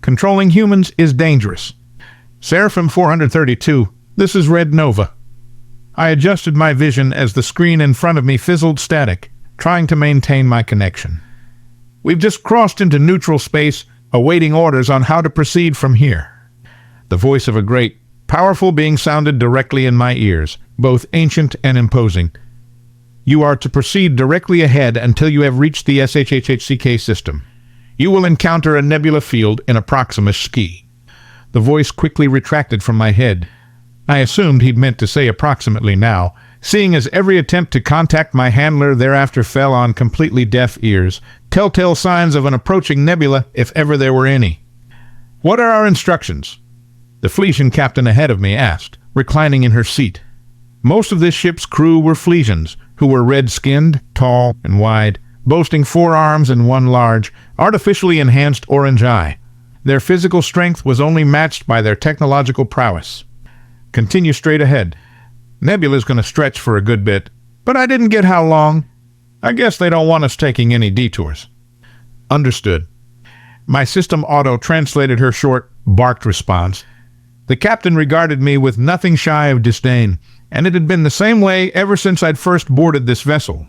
Controlling humans is dangerous. Seraphim 432, this is Red Nova. I adjusted my vision as the screen in front of me fizzled static, trying to maintain my connection. We've just crossed into neutral space, awaiting orders on how to proceed from here. The voice of a great, powerful being sounded directly in my ears, both ancient and imposing. You are to proceed directly ahead until you have reached the SHHHCK system. You will encounter a nebula field in a Proximus ski. The voice quickly retracted from my head. I assumed he'd meant to say approximately now, seeing as every attempt to contact my handler thereafter fell on completely deaf ears, telltale signs of an approaching nebula if ever there were any. What are our instructions? The Flesian captain ahead of me asked, reclining in her seat. Most of this ship's crew were Flesians, who were red-skinned, tall, and wide, boasting 4 arms and 1 large, artificially enhanced orange eye. Their physical strength was only matched by their technological prowess. Continue straight ahead. Nebula's going to stretch for a good bit, but I didn't get how long. I guess they don't want us taking any detours. Understood. My system auto-translated her short, barked response. The captain regarded me with nothing shy of disdain, and it had been the same way ever since I'd first boarded this vessel.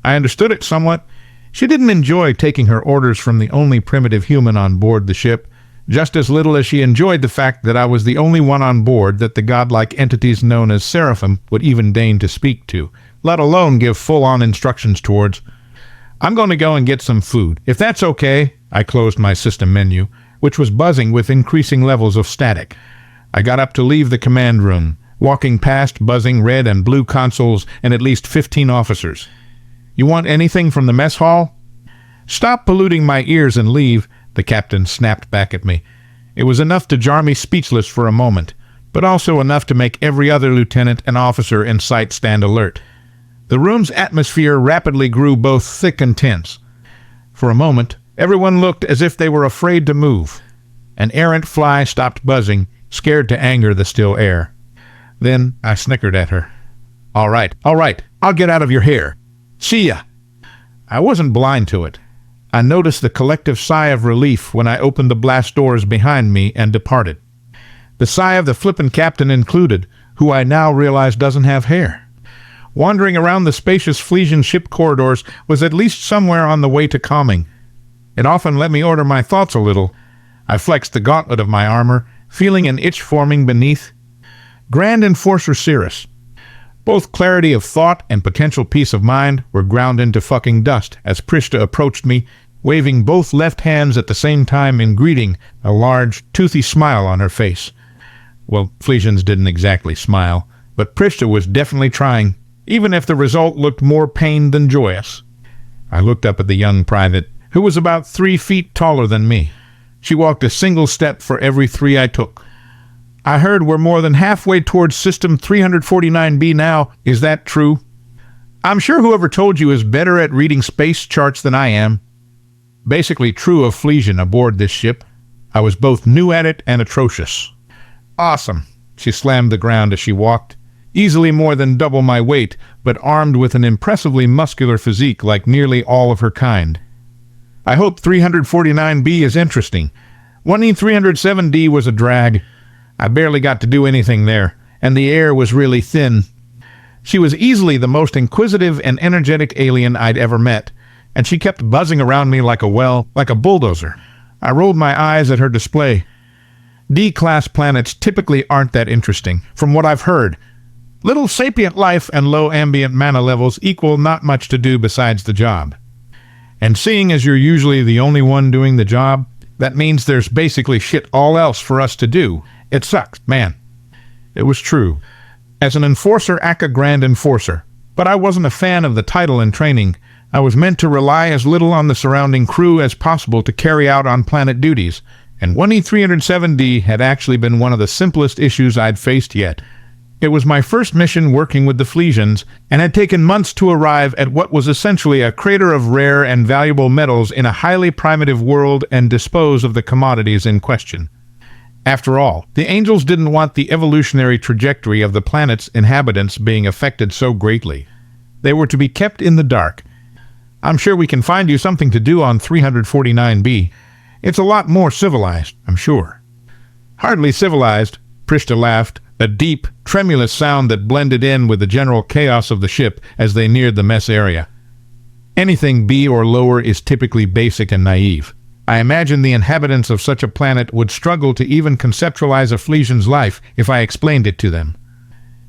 I understood it somewhat. She didn't enjoy taking her orders from the only primitive human on board the ship, just as little as she enjoyed the fact that I was the only one on board that the godlike entities known as Seraphim would even deign to speak to, let alone give full-on instructions towards. I'm going to go and get some food. If that's okay, I closed my system menu, which was buzzing with increasing levels of static. I got up to leave the command room, walking past buzzing red and blue consoles and at least 15 officers. You want anything from the mess hall? Stop polluting my ears and leave, the captain snapped back at me. It was enough to jar me speechless for a moment, but also enough to make every other lieutenant and officer in sight stand alert. The room's atmosphere rapidly grew both thick and tense. For a moment, everyone looked as if they were afraid to move. An errant fly stopped buzzing, scared to anger the still air. Then I snickered at her. All right, I'll get out of your hair. See ya. I wasn't blind to it. I noticed the collective sigh of relief when I opened the blast doors behind me and departed. The sigh of the flippin' captain included, who I now realized doesn't have hair. Wandering around the spacious Flesian ship corridors was at least somewhere on the way to calming. It often let me order my thoughts a little. I flexed the gauntlet of my armor, feeling an itch forming beneath. Grand Enforcer Cirrus. Both clarity of thought and potential peace of mind were ground into fucking dust as Prishta approached me, waving both left hands at the same time in greeting, a large, toothy smile on her face. Well, Flesians didn't exactly smile, but Prishta was definitely trying, even if the result looked more pained than joyous. I looked up at the young private, who was about 3 feet taller than me. She walked a single step for every 3 I took. I heard we're more than halfway towards System 349B now. Is that true? I'm sure whoever told you is better at reading space charts than I am. Basically true of Flesian aboard this ship. I was both new at it and atrocious. Awesome. She slammed the ground as she walked. Easily more than double my weight, but armed with an impressively muscular physique like nearly all of her kind. I hope 349B is interesting. 1E307D was a drag. I barely got to do anything there, and the air was really thin. She was easily the most inquisitive and energetic alien I'd ever met, and she kept buzzing around me like a bulldozer. I rolled my eyes at her display. D-class planets typically aren't that interesting, from what I've heard. Little sapient life and low ambient mana levels equal not much to do besides the job. And seeing as you're usually the only one doing the job, that means there's basically shit all else for us to do. It sucks, man. It was true. As an enforcer, aka Grand Enforcer. But I wasn't a fan of the title and training. I was meant to rely as little on the surrounding crew as possible to carry out on-planet duties, and 1E307D had actually been one of the simplest issues I'd faced yet. It was my first mission working with the Flesians, and had taken months to arrive at what was essentially a crater of rare and valuable metals in a highly primitive world and dispose of the commodities in question. After all, the Angels didn't want the evolutionary trajectory of the planet's inhabitants being affected so greatly. They were to be kept in the dark. I'm sure we can find you something to do on 349B. It's a lot more civilized, I'm sure. Hardly civilized, Prishta laughed, a deep, tremulous sound that blended in with the general chaos of the ship as they neared the mess area. Anything B or lower is typically basic and naive. I imagine the inhabitants of such a planet would struggle to even conceptualize a Flesian's life if I explained it to them.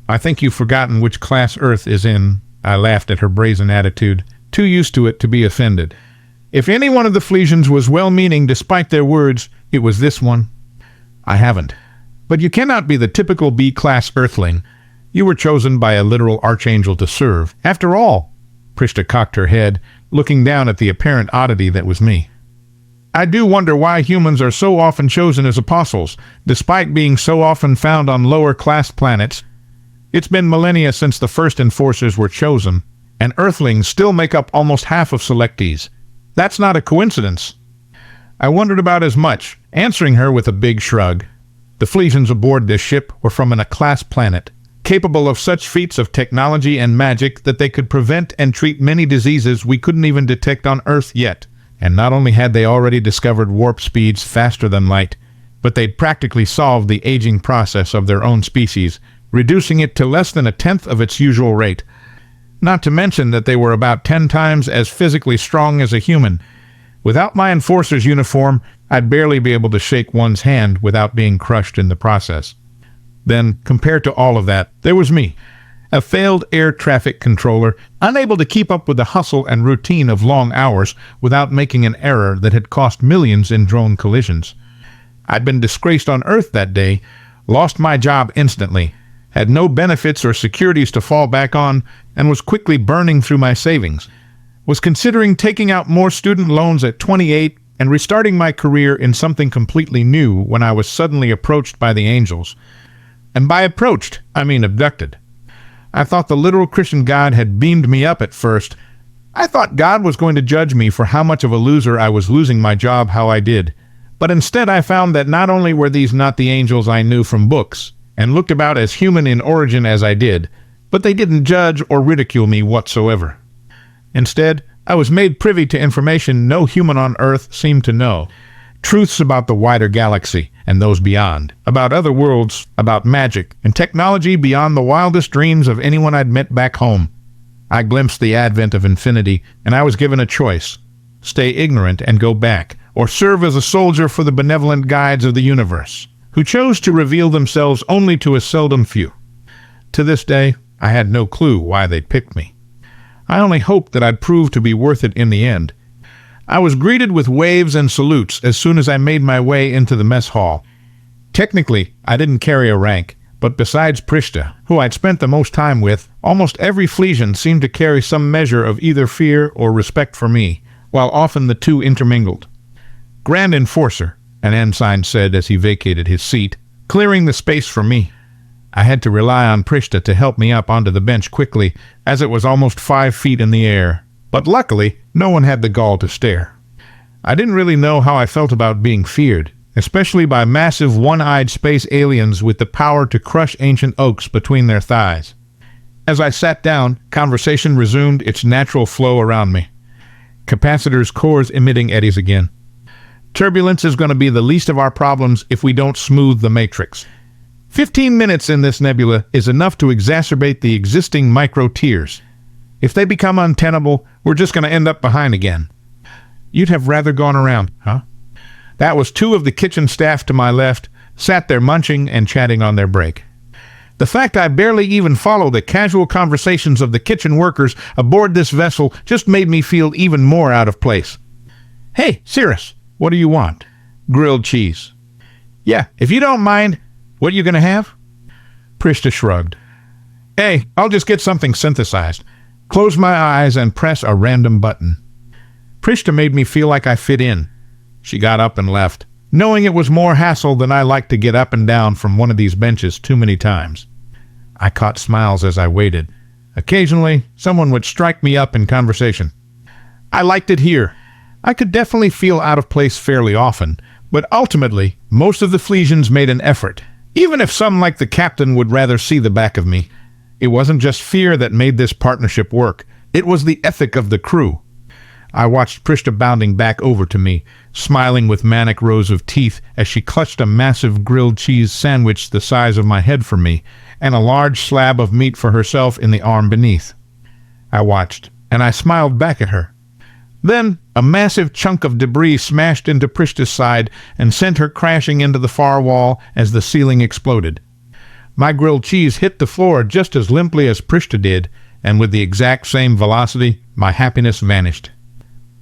I think you've forgotten which class Earth is in. I laughed at her brazen attitude, too used to it to be offended. If any one of the Flesians was well-meaning despite their words, it was this one. I haven't. But you cannot be the typical B-class Earthling. You were chosen by a literal archangel to serve. After all, Prishta cocked her head, looking down at the apparent oddity that was me. I do wonder why humans are so often chosen as apostles, despite being so often found on lower-class planets. It's been millennia since the first enforcers were chosen, and Earthlings still make up almost half of selectees. That's not a coincidence. I wondered about as much, answering her with a big shrug. The Flesians aboard this ship were from an A-class planet, capable of such feats of technology and magic that they could prevent and treat many diseases we couldn't even detect on Earth yet. And not only had they already discovered warp speeds faster than light, but they'd practically solved the aging process of their own species, reducing it to less than a tenth of its usual rate. Not to mention that they were about 10 times as physically strong as a human. Without my enforcer's uniform, I'd barely be able to shake one's hand without being crushed in the process. Then, compared to all of that, there was me, a failed air traffic controller, unable to keep up with the hustle and routine of long hours without making an error that had cost millions in drone collisions. I'd been disgraced on Earth that day, lost my job instantly, had no benefits or securities to fall back on, and was quickly burning through my savings. Was considering taking out more student loans at 28 and restarting my career in something completely new when I was suddenly approached by the angels. And by approached, I mean abducted. I thought the literal Christian God had beamed me up at first. I thought God was going to judge me for how much of a loser I was losing my job how I did. But instead I found that not only were these not the angels I knew from books, and looked about as human in origin as I did, but they didn't judge or ridicule me whatsoever. Instead, I was made privy to information no human on Earth seemed to know. Truths about the wider galaxy and those beyond, about other worlds, about magic, and technology beyond the wildest dreams of anyone I'd met back home. I glimpsed the advent of infinity, and I was given a choice. Stay ignorant and go back, or serve as a soldier for the benevolent guides of the universe, who chose to reveal themselves only to a seldom few. To this day, I had no clue why they'd picked me. I only hoped that I'd prove to be worth it in the end. I was greeted with waves and salutes as soon as I made my way into the mess hall. Technically, I didn't carry a rank, but besides Prishta, who I'd spent the most time with, almost every Flesian seemed to carry some measure of either fear or respect for me, while often the two intermingled. Grand Enforcer, an ensign said as he vacated his seat, clearing the space for me. I had to rely on Prishta to help me up onto the bench quickly, as it was almost 5 feet in the air. But luckily, no one had the gall to stare. I didn't really know how I felt about being feared, especially by massive one-eyed space aliens with the power to crush ancient oaks between their thighs. As I sat down, conversation resumed its natural flow around me. Capacitors' cores emitting eddies again. Turbulence is going to be the least of our problems if we don't smooth the matrix. 15 minutes in this nebula is enough to exacerbate the existing micro-tears. If they become untenable, we're just going to end up behind again. You'd have rather gone around, huh? That was 2 of the kitchen staff to my left, sat there munching and chatting on their break. The fact I barely even follow the casual conversations of the kitchen workers aboard this vessel just made me feel even more out of place. Hey, Cirrus, what do you want? Grilled cheese. Yeah, if you don't mind, what are you going to have? Prishta shrugged. Hey, I'll just get something synthesized. Close my eyes and press a random button. Prishta made me feel like I fit in. She got up and left, knowing it was more hassle than I like to get up and down from one of these benches too many times. I caught smiles as I waited. Occasionally, someone would strike me up in conversation. I liked it here. I could definitely feel out of place fairly often, but ultimately, most of the Flesians made an effort, even if some like the captain would rather see the back of me. It wasn't just fear that made this partnership work. It was the ethic of the crew. I watched Prishta bounding back over to me, smiling with manic rows of teeth as she clutched a massive grilled cheese sandwich the size of my head for me, and a large slab of meat for herself in the arm beneath. I watched, and I smiled back at her. Then, a massive chunk of debris smashed into Prishta's side and sent her crashing into the far wall as the ceiling exploded. My grilled cheese hit the floor just as limply as Prishta did, and with the exact same velocity, my happiness vanished.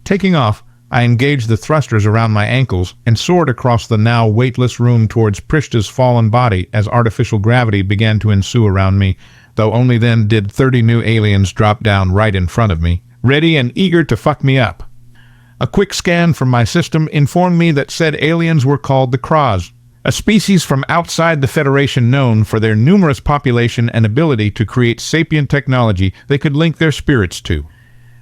Taking off, I engaged the thrusters around my ankles and soared across the now weightless room towards Prishta's fallen body as artificial gravity began to ensue around me, though only then did 30 new aliens drop down right in front of me, ready and eager to fuck me up. A quick scan from my system informed me that said aliens were called the Kraws, a species from outside the Federation known for their numerous population and ability to create sapient technology they could link their spirits to.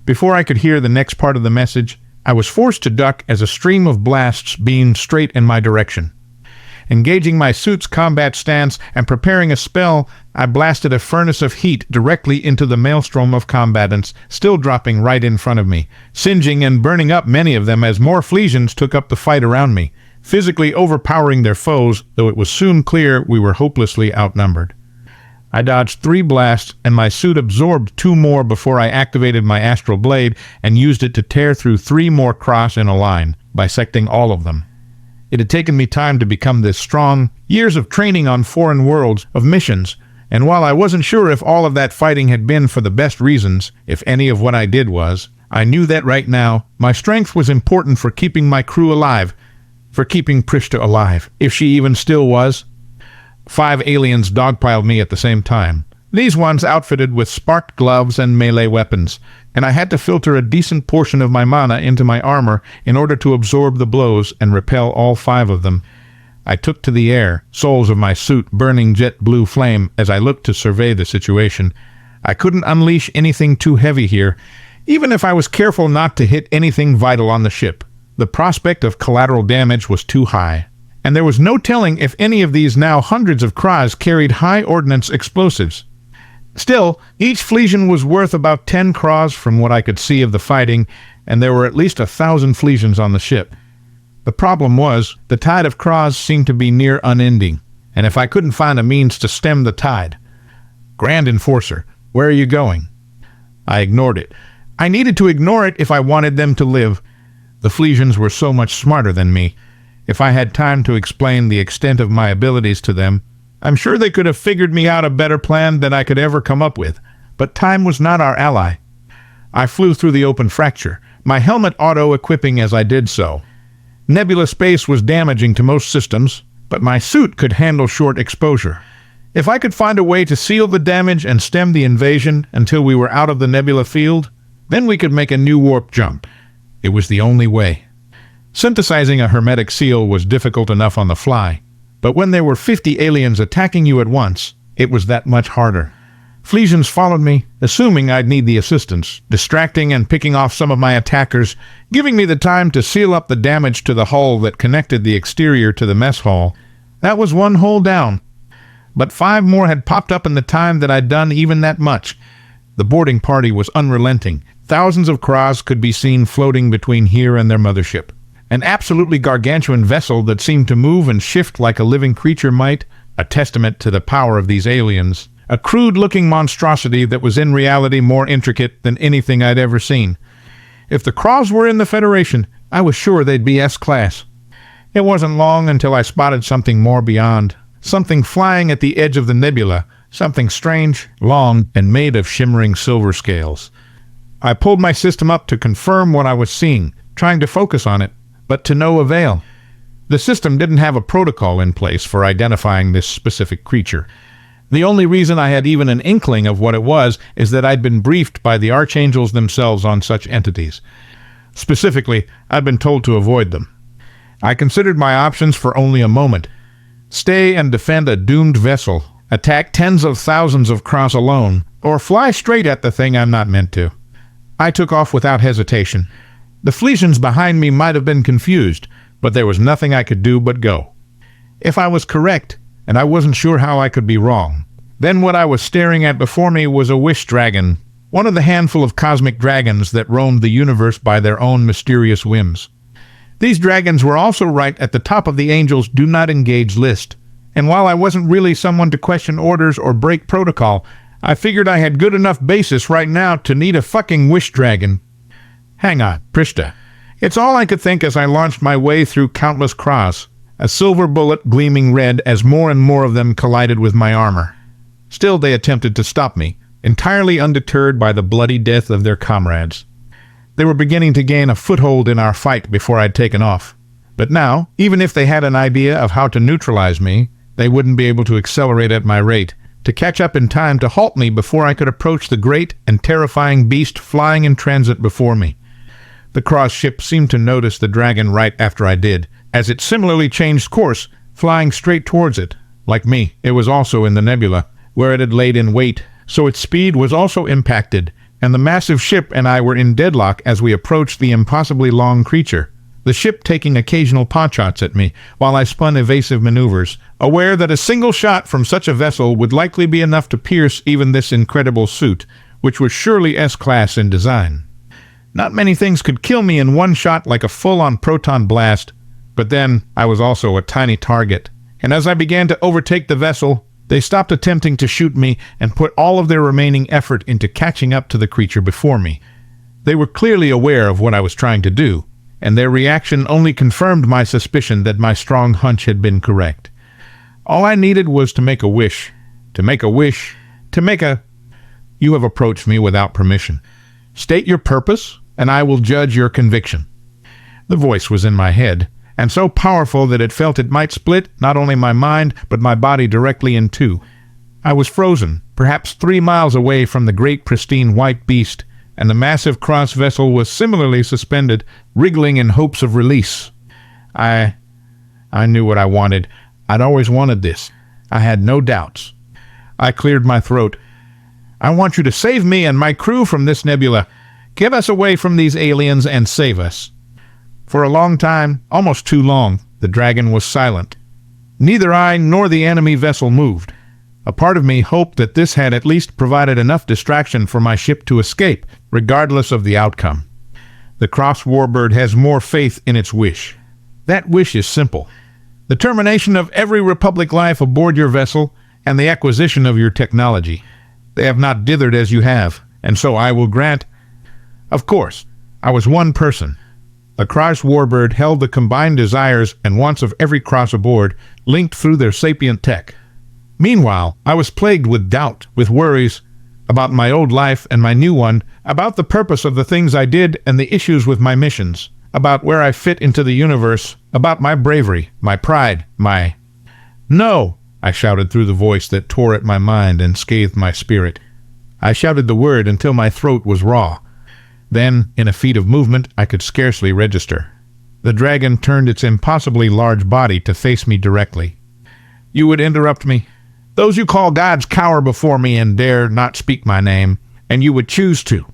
Before I could hear the next part of the message, I was forced to duck as a stream of blasts beamed straight in my direction. Engaging my suit's combat stance and preparing a spell, I blasted a furnace of heat directly into the maelstrom of combatants, still dropping right in front of me, singeing and burning up many of them as more Flesians took up the fight around me, physically overpowering their foes, though it was soon clear we were hopelessly outnumbered. I dodged 3 blasts, and my suit absorbed 2 more before I activated my astral blade and used it to tear through 3 more Kraws in a line, bisecting all of them. It had taken me time to become this strong, years of training on foreign worlds, of missions, and while I wasn't sure if all of that fighting had been for the best reasons, if any of what I did was, I knew that right now, my strength was important for keeping my crew alive, for keeping Prishta alive, if she even still was. 5 aliens dogpiled me at the same time, these ones outfitted with sparked gloves and melee weapons, and I had to filter a decent portion of my mana into my armor in order to absorb the blows and repel all 5 of them. I took to the air, soles of my suit burning jet blue flame as I looked to survey the situation. I couldn't unleash anything too heavy here, even if I was careful not to hit anything vital on the ship. The prospect of collateral damage was too high, and there was no telling if any of these now hundreds of Kraws carried high ordnance explosives. Still, each Flesian was worth about 10 Kraws from what I could see of the fighting, and there were at least 1,000 Flesians on the ship. The problem was, the tide of Kraws seemed to be near unending, and if I couldn't find a means to stem the tide... Grand Enforcer, where are you going? I ignored it. I needed to ignore it if I wanted them to live. The Flesians were so much smarter than me. If I had time to explain the extent of my abilities to them, I'm sure they could have figured me out a better plan than I could ever come up with. But time was not our ally. I flew through the open fracture, my helmet auto-equipping as I did so. Nebula space was damaging to most systems, but my suit could handle short exposure. If I could find a way to seal the damage and stem the invasion until we were out of the nebula field, then we could make a new warp jump. It was the only way. Synthesizing a hermetic seal was difficult enough on the fly, but when there were 50 aliens attacking you at once, it was that much harder. Flesians followed me, assuming I'd need the assistance, distracting and picking off some of my attackers, giving me the time to seal up the damage to the hull that connected the exterior to the mess hall. That was 1 hull down. But 5 more had popped up in the time that I'd done even that much. The boarding party was unrelenting. Thousands of Kraws could be seen floating between here and their mothership. An absolutely gargantuan vessel that seemed to move and shift like a living creature might, a testament to the power of these aliens. A crude-looking monstrosity that was in reality more intricate than anything I'd ever seen. If the Kraws were in the Federation, I was sure they'd be S-class. It wasn't long until I spotted something more beyond. Something flying at the edge of the nebula. Something strange, long, and made of shimmering silver scales. I pulled my system up to confirm what I was seeing, trying to focus on it, but to no avail. The system didn't have a protocol in place for identifying this specific creature. The only reason I had even an inkling of what it was is that I'd been briefed by the archangels themselves on such entities. Specifically, I'd been told to avoid them. I considered my options for only a moment. Stay and defend a doomed vessel, attack tens of thousands of Kraws alone, or fly straight at the thing I'm not meant to. I took off without hesitation. The Flesians behind me might have been confused, but there was nothing I could do but go. If I was correct, and I wasn't sure how I could be wrong, then what I was staring at before me was a wish dragon, one of the handful of cosmic dragons that roamed the universe by their own mysterious whims. These dragons were also right at the top of the Angels' Do Not Engage list, and while I wasn't really someone to question orders or break protocol, I figured I had good enough basis right now to need a fucking wish dragon. Hang on, Prishta. It's all I could think as I launched my way through countless craws, a silver bullet gleaming red as more and more of them collided with my armor. Still they attempted to stop me, entirely undeterred by the bloody death of their comrades. They were beginning to gain a foothold in our fight before I'd taken off. But now, even if they had an idea of how to neutralize me, they wouldn't be able to accelerate at my rate, to catch up in time to halt me before I could approach the great and terrifying beast flying in transit before me. The cross ship seemed to notice the dragon right after I did, as it similarly changed course, flying straight towards it. Like me, it was also in the nebula, where it had laid in wait, so its speed was also impacted, and the massive ship and I were in deadlock as we approached the impossibly long creature, the ship taking occasional potshots at me while I spun evasive maneuvers, aware that a single shot from such a vessel would likely be enough to pierce even this incredible suit, which was surely S-class in design. Not many things could kill me in one shot like a full-on proton blast, but then I was also a tiny target, and as I began to overtake the vessel, they stopped attempting to shoot me and put all of their remaining effort into catching up to the creature before me. They were clearly aware of what I was trying to do, and their reaction only confirmed my suspicion that my strong hunch had been correct. All I needed was to make a wish. You have approached me without permission. State your purpose, and I will judge your conviction. The voice was in my head, and so powerful that it felt it might split not only my mind, but my body directly in two. I was frozen, perhaps 3 miles away from the great pristine white beast, and the massive cross vessel was similarly suspended, wriggling in hopes of release. I knew what I wanted. I'd always wanted this. I had no doubts. I cleared my throat. I want you to save me and my crew from this nebula. Give us away from these aliens and save us. For a long time, almost too long, the dragon was silent. Neither I nor the enemy vessel moved. A part of me hoped that this had at least provided enough distraction for my ship to escape, regardless of the outcome. The Cross Warbird has more faith in its wish. That wish is simple. The termination of every Republic life aboard your vessel and the acquisition of your technology. They have not dithered as you have, and so I will grant. Of course, I was one person. The Cross Warbird held the combined desires and wants of every cross aboard, linked through their sapient tech. Meanwhile, I was plagued with doubt, with worries, about my old life and my new one, about the purpose of the things I did and the issues with my missions, about where I fit into the universe, about my bravery, my pride, my... No! I shouted through the voice that tore at my mind and scathed my spirit. I shouted the word until my throat was raw. Then, in a feat of movement I could scarcely register, the dragon turned its impossibly large body to face me directly. You would interrupt me. Those you call gods cower before me and dare not speak my name, and you would choose to.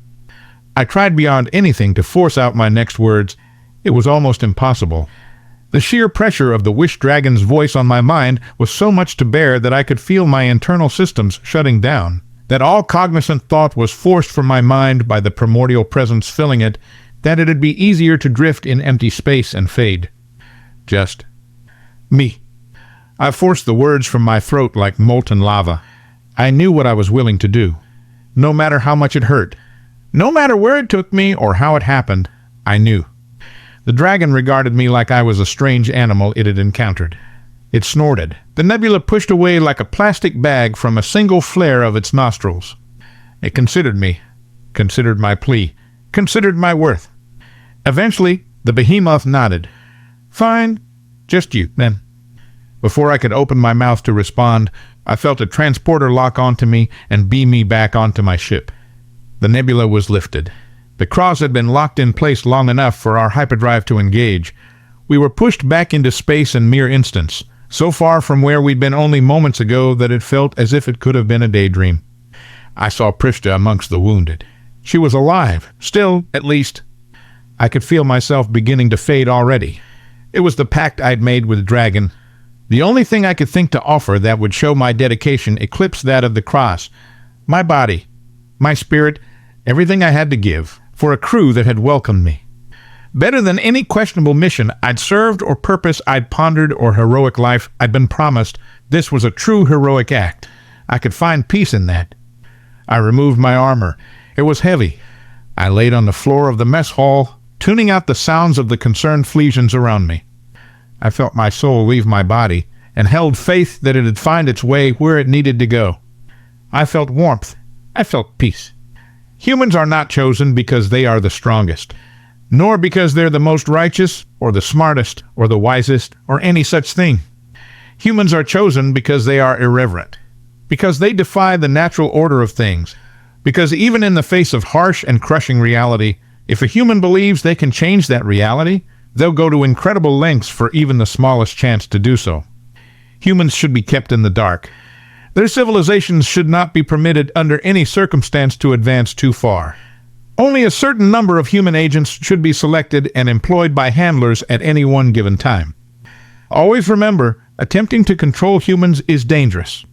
I tried beyond anything to force out my next words. It was almost impossible. The sheer pressure of the wish dragon's voice on my mind was so much to bear that I could feel my internal systems shutting down, that all cognizant thought was forced from my mind by the primordial presence filling it, that it'd be easier to drift in empty space and fade. Just me. I forced the words from my throat like molten lava. I knew what I was willing to do. No matter how much it hurt. No matter where it took me or how it happened, I knew. The dragon regarded me like I was a strange animal it had encountered. It snorted. The nebula pushed away like a plastic bag from a single flare of its nostrils. It considered me, considered my plea, considered my worth. Eventually, the behemoth nodded. Fine, just you, then. Before I could open my mouth to respond, I felt a transporter lock onto me and beam me back onto my ship. The nebula was lifted. The cross had been locked in place long enough for our hyperdrive to engage. We were pushed back into space in mere instants, so far from where we'd been only moments ago that it felt as if it could have been a daydream. I saw Prishta amongst the wounded. She was alive, still, at least. I could feel myself beginning to fade already. It was the pact I'd made with Dragon. The only thing I could think to offer that would show my dedication eclipsed that of the cross. My body, my spirit, everything I had to give, for a crew that had welcomed me. Better than any questionable mission I'd served or purpose I'd pondered or heroic life I'd been promised, this was a true heroic act. I could find peace in that. I removed my armor. It was heavy. I laid on the floor of the mess hall, tuning out the sounds of the concerned Flesians around me. I felt my soul leave my body and held faith that it'd find its way where it needed to go. I felt warmth. I felt peace. Humans are not chosen because they are the strongest, nor because they're the most righteous or the smartest or the wisest or any such thing. Humans are chosen because they are irreverent, because they defy the natural order of things, because even in the face of harsh and crushing reality, if a human believes they can change that reality, they'll go to incredible lengths for even the smallest chance to do so. Humans should be kept in the dark. Their civilizations should not be permitted under any circumstance to advance too far. Only a certain number of human agents should be selected and employed by handlers at any one given time. Always remember, attempting to control humans is dangerous.